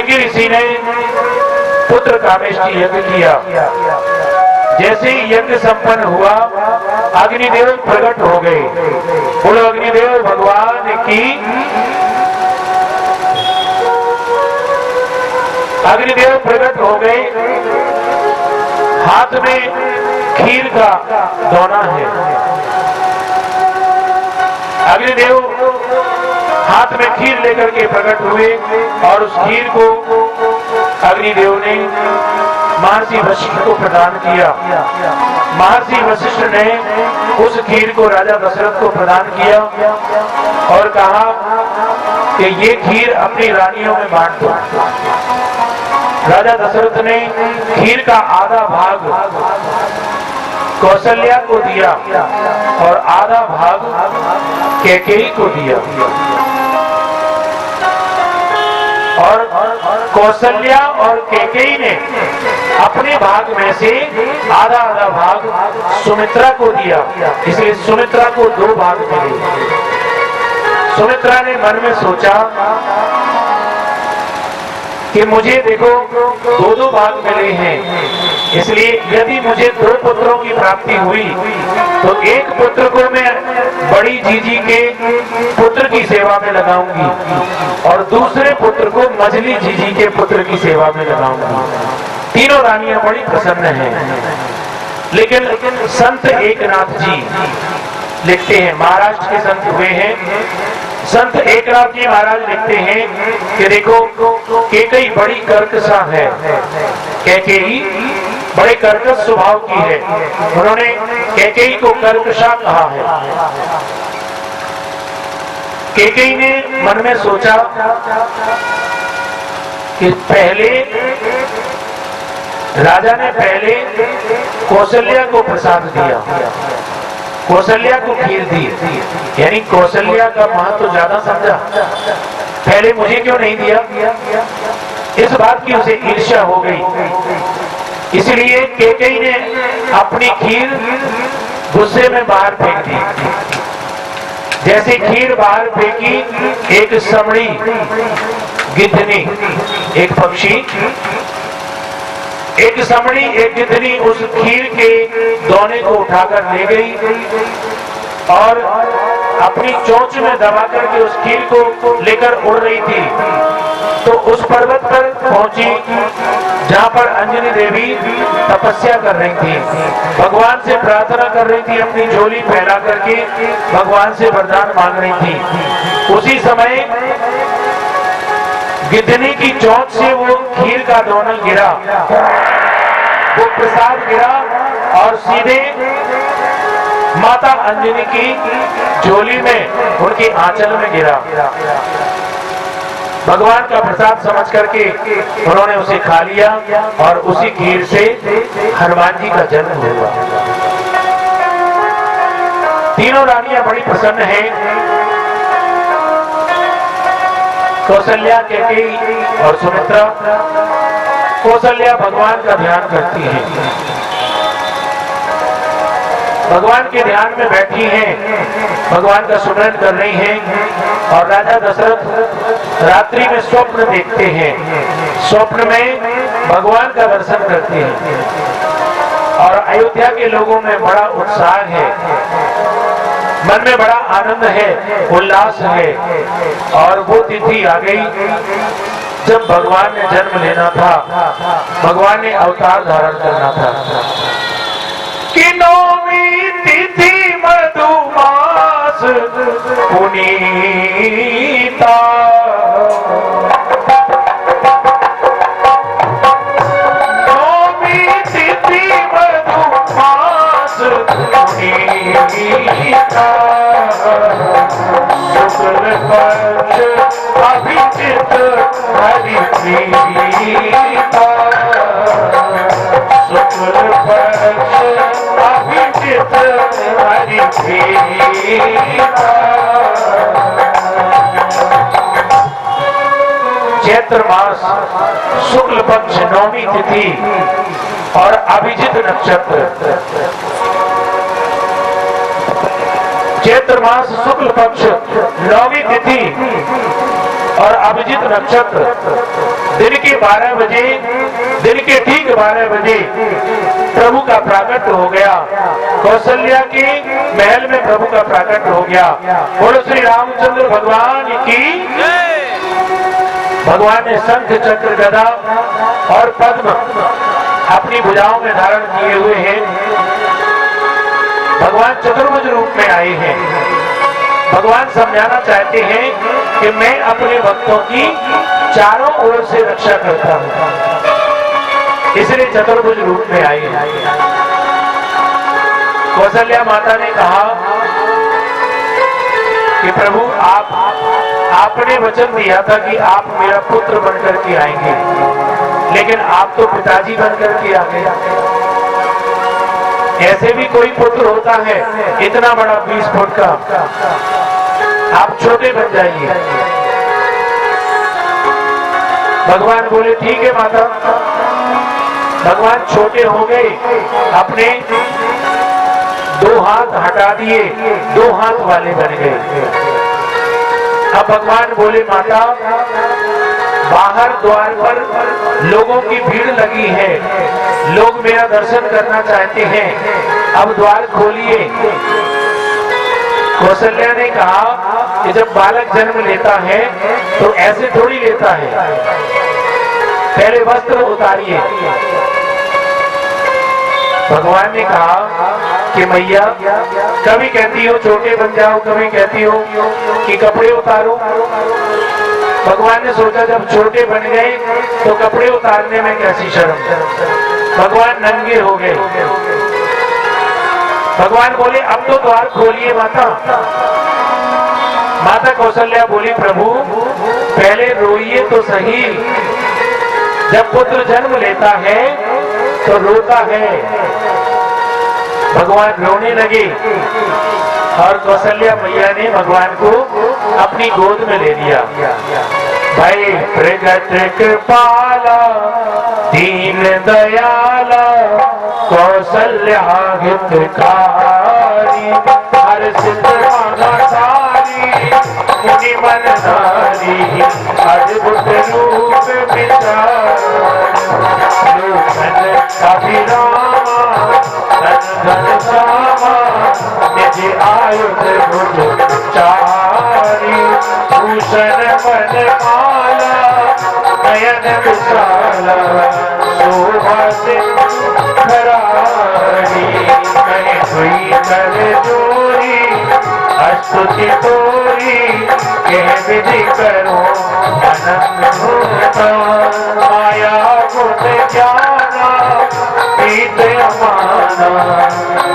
श्रृंगी ऋषि ने पुत्र कामेष्टि यज्ञ किया। जैसे ही यज्ञ संपन्न हुआ, अग्निदेव प्रकट हो गए। बोलो अग्निदेव भगवान की। अग्निदेव प्रकट हो गए, हाथ में खीर का दोना है। अग्निदेव हाथ में खीर लेकर के प्रकट हुए और उस खीर को अग्निदेव ने महर्षि वशिष्ठ को प्रदान किया। महर्षि वशिष्ठ ने उस खीर को राजा दशरथ को प्रदान किया और कहा कि ये खीर अपनी रानियों में बांट दो। राजा दशरथ ने खीर का आधा भाग कौशल्या को दिया और आधा भाग कैकेयी को दिया। और कौशल्या और कैकेयी ने अपने भाग में से आधा आधा भाग सुमित्रा को दिया, इसलिए सुमित्रा को 2 भाग मिले। सुमित्रा ने मन में सोचा कि मुझे देखो 2-2 भाग मिले हैं, इसलिए यदि मुझे 2 पुत्रों की प्राप्ति हुई तो एक पुत्र को मैं बड़ी जीजी के पुत्र की सेवा में लगाऊंगी और दूसरे पुत्र को मझली जीजी के पुत्र की सेवा में लगाऊंगी। तीनों रानियां बड़ी प्रसन्न हैं। लेकिन संत एकनाथ जी लिखते हैं, महाराष्ट्र के संत हुए हैं, संत एकनाथ जी महाराज लिखते हैं कि देखो कैकेयी बड़ी कर्कशा है, कैकेयी बड़े कर्कश स्वभाव की है। उन्होंने कैकेयी को कर्कशा कहा है। कैकेयी ने मन में सोचा कि पहले राजा ने पहले कौशल्या को प्रसाद दिया, कौशल्या को खीर दी, यानी कौशल्या का महत्व ज्यादा समझा। पहले मुझे क्यों नहीं दिया, इस बात की उसे ईर्ष्या हो गई। इसलिए कैकेयी ने अपनी खीर गुस्से में बाहर फेंक दी। जैसे खीर बाहर फेंकी, एक समड़ी गिद्धनी, एक पक्षी, एक समड़ी एक गिद्धनी उस खीर के दोने को उठाकर ले गई और अपनी चोंच में दबा करके उस खीर को लेकर उड़ रही थी। तो उस पर्वत पर पहुंची जहां पर अंजनी देवी तपस्या कर रही थी, भगवान से प्रार्थना कर रही थी, अपनी झोली फैला करके भगवान से वरदान मांग रही थी। उसी समय गिद्धनी की चोंच से वो खीर का दोना गिरा, वो प्रसाद गिरा और सीधे माता अंजनी की झोली में, उनके आंचल में गिरा। भगवान का प्रसाद समझ करके उन्होंने उसे खा लिया और उसी खीर से हनुमान जी का जन्म हुआ। तीनों रानियां बड़ी प्रसन्न हैं, कौशल्या, कैकेयी और सुमित्रा। कौशल्या भगवान का ध्यान करती है, भगवान के ध्यान में बैठी हैं, भगवान का सुमिरन कर रही हैं। और राजा दशरथ रात्रि में स्वप्न देखते हैं, स्वप्न में भगवान का दर्शन करते हैं और अयोध्या के लोगों में बड़ा उत्साह है, मन में बड़ा आनंद है, उल्लास है। और वो तिथि आ गई जब भगवान ने जन्म लेना था, भगवान ने अवतार धारण करना था। कि नौवीं तिथि मधुमास पुनीता, नौवीं तिथि मधुमास पुनीता, शुक्ल पक्ष अभिजित हरिप्रीता, शुक्ल पक्ष अभिजित हरिप्रीता। चैत्र मास शुक्ल पक्ष 9वीं तिथि और अभिजित नक्षत्र, चैत्र मास शुक्ल पक्ष 9वीं तिथि और अभिजित नक्षत्र दिन के 12 बजे, दिन के ठीक 12 बजे प्रभु का प्राकट हो गया। कौशल्या के महल में प्रभु का प्राकट हो गया। बोलो श्री रामचंद्र भगवान की। भगवान ने शंख चक्र गदा और पद्म अपनी भुजाओं में धारण किए हुए हैं। भगवान चतुर्भुज रूप में आए हैं। भगवान समझाना चाहते हैं कि मैं अपने भक्तों की चारों ओर से रक्षा करता हूं, इसलिए चतुर्भुज रूप में आए हैं। कौशल्या माता ने कहा कि प्रभु आपने वचन दिया था कि आप मेरा पुत्र बनकर के आएंगे, लेकिन आप तो पिताजी बनकर के आ गए। ऐसे भी कोई पुत्र होता है इतना बड़ा 20 फुट का, आप छोटे बन जाइए। भगवान बोले ठीक है माता। भगवान छोटे हो गए, अपने 2 हाथ हटा दिए, 2 हाथ वाले बन गए। अब भगवान बोले माता, बाहर द्वार पर लोगों की भीड़ लगी है, लोग मेरा दर्शन करना चाहते हैं, अब द्वार खोलिए। कौशल्या ने कहा कि जब बालक जन्म लेता है तो ऐसे थोड़ी लेता है, पहले वस्त्र उतारिए। भगवान ने कहा कि मैया, कभी कहती हो छोटे बन जाओ, कभी कहती हो कि कपड़े उतारो। भगवान ने सोचा जब छोटे बन गए तो कपड़े उतारने में कैसी शर्म। भगवान नंगे हो गए। भगवान बोले अब तो द्वार खोलिए माता। माता कौशल्या बोली प्रभु पहले रोइए तो सही, जब पुत्र जन्म लेता है तो रोता है। भगवान रोने लगे और कौशल्या मैया ने भगवान को अपनी गोद में ले लिया। भाई प्रगट कृपाला दीन दयाला कौशल्या हितकारी, हर सिद्ध मुनि मन नारी, अद्भुत रूप विचार अभिरामा धन श्यामा, निज आयुध भुज चारी, भूषण मन माला नयन विशाला, शोभा से खरारी, कहीं हुई कर जोरी, स्तुति तोरी, कह विधि करो अनंत होता, माया गुण ज्ञाना प्रीत अमाना,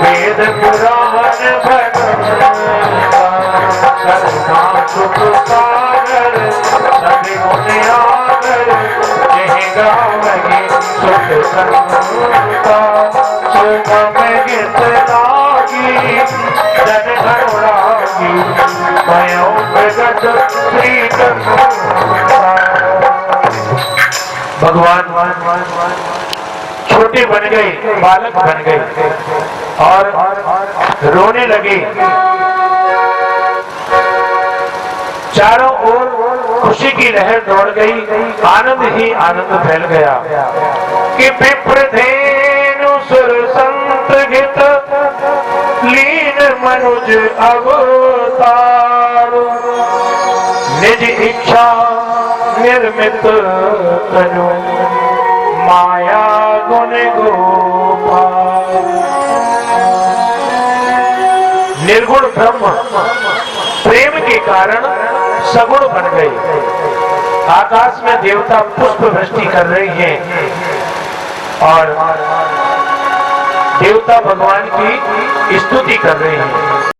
वेद पुराण भगवता, करुणा सुख सागर सभी गुण आगर, यही गावगी सुख संता, सुगम गीत लागी जन धनुरागी, मयो प्रगट प्रीतम। भगवान छोटे बन गए, बालक बन गए और रोने लगे। चारों ओर खुशी की लहर दौड़ गई, आनंद ही आनंद फैल गया कि विप्रधेनु सुर संत हित लीन मनुज अवतार, निज इच्छा निर्मित तनु माया गुण गोपाल। निर्गुण ब्रह्म प्रेम के कारण सगुण बन गए। आकाश में देवता पुष्प वृष्टि कर रहे हैं और देवता भगवान की स्तुति कर रहे हैं।